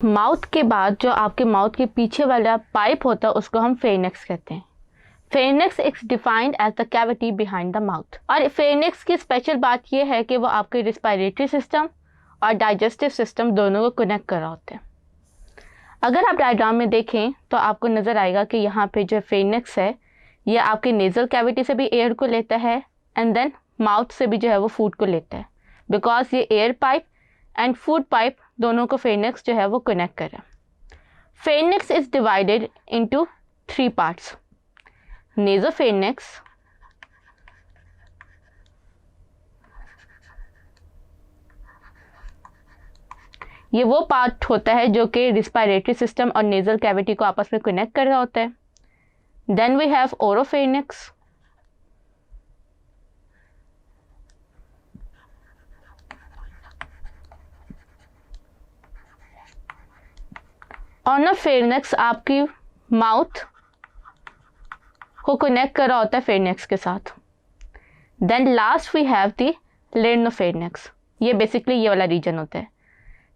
Mouth के बाद जो आपके माउथ के पीछे वाला पाइप होता है उसको हम फेरिंक्स कहते हैं। Pharynx is defined as the cavity behind the mouth. और फेरिंक्स की स्पेशल बात यह है कि वो आपके रिस्पायरेटरी सिस्टम और डाइजेस्टिव सिस्टम दोनों को कनेक्ट कर रहा होता है। अगर आप डायग्राम में देखें तो आपको नज़र आएगा कि यहाँ पे जो फेरिंक्स है ये आपके नेजल कैविटी से भी एयर को लेता है एंड देन माउथ से भी जो है वो फूड को लेता है, बिकॉज ये air pipe and food pipe दोनों को फेरिंक्स जो है वो कनेक्ट कर रहा है। Pharynx is divided into 3 parts. Nasopharynx, ये वो पार्ट होता है जो कि रिस्पायरेटरी सिस्टम और नेजल कैविटी को आपस में कनेक्ट कर रहा होता है। Then we have oropharynx, oropharynx आपकी माउथ को कनेक्ट कर रहा होता है फेरिंक्स के साथ। Then last we have the laryngopharynx, ये बेसिकली ये वाला रीजन होता है।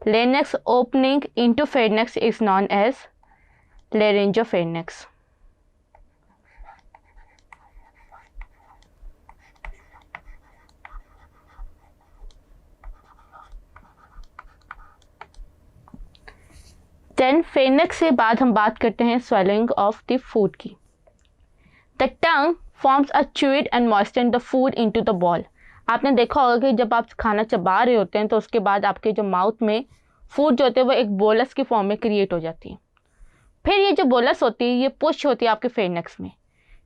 Larynx opening into pharynx is known as laryngopharynx. Then pharynx से बाद हम बात करते हैं स्वेलिंग ऑफ द फूड की। The tongue forms a chewed and moisten the food into the ball. आपने देखा होगा कि जब आप खाना चबा रहे होते हैं तो उसके बाद आपके जो माउथ में फूड जो होते हैं वो एक बोलस की फॉर्म में क्रिएट हो जाती है। फिर ये जो बोलस होती है ये पुश होती है आपके फेरिंक्स में।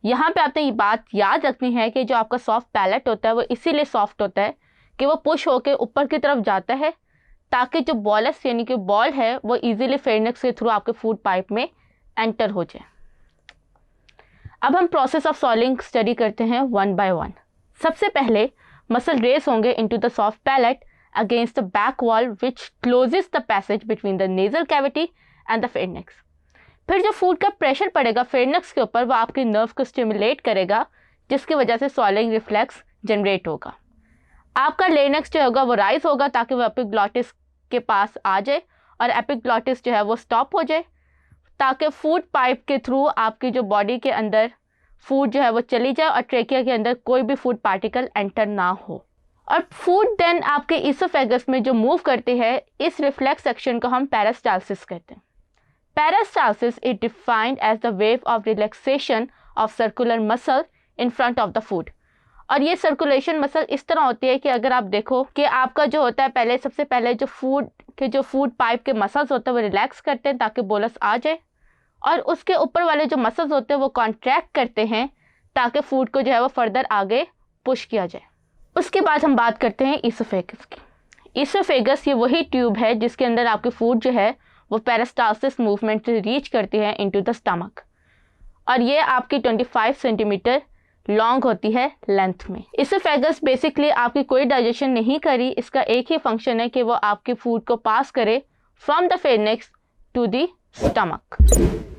यहाँ पे आपने ये बात याद रखनी है कि जो आपका सॉफ्ट पैलेट होता है वो इसीलिए सॉफ्ट होता है कि वो पुश होकर ऊपर की तरफ जाता है ताकि जो बोलस यानी कि बॉल है वो इजीली फेरिंक्स के थ्रू आपके फूड पाइप में एंटर हो जाए। अब हम प्रोसेस ऑफ सॉलिंग स्टडी करते हैं वन बाय वन। सबसे पहले मसल रेस होंगे into the soft palate against the back wall which closes the passage between the nasal cavity and the pharynx. फिर जो फूड का प्रेशर पड़ेगा फेरिंक्स के ऊपर वो आपके नर्व को स्टिमुलेट करेगा जिसकी वजह से सॉलिंग रिफ्लेक्स जनरेट होगा। आपका लेरिंक्स जो होगा वो राइज होगा ताकि वो एपिग्लॉटिस के पास आ जाए और एपिग्लॉटिस जो है वो स्टॉप हो जाए ताकि फूड पाइप के थ्रू आपकी जो बॉडी के अंदर फूड जो है वो चली जाए और ट्रेकिया के अंदर कोई भी फूड पार्टिकल एंटर ना हो। और फूड देन आपके इसोफेगस में जो मूव करती है इस रिफ्लेक्स सेक्शन को हम पेरिस्टाल्सिस कहते हैं। Peristalsis is defined as the wave of relaxation of circular muscle in front of the food. और ये सर्कुलेशन मसल इस तरह होती है कि अगर आप देखो कि आपका जो होता है पहले सबसे पहले जो फूड पाइप के मसल्स होते हैं वो रिलैक्स करते हैं ताकि बोलस आ जाए और उसके ऊपर वाले जो मसल्स होते हैं वो कॉन्ट्रैक्ट करते हैं ताकि फूड को जो है वो फर्दर आगे पुश किया जाए। उसके बाद हम बात करते हैं इसोफेगस की। इसोफेगस ये वही ट्यूब है जिसके अंदर आपकी फूड जो है वो पेरिस्टाल्सिस मूवमेंट से रीच करती है इनटू द स्टमक और ये आपकी 25 सेंटीमीटर लॉन्ग होती है लेंथ में। इसोफेगस बेसिकली आपकी कोई डाइजेशन नहीं करी, इसका एक ही फंक्शन है कि वो आपके फूड को पास करे from the pharynx to the stomach.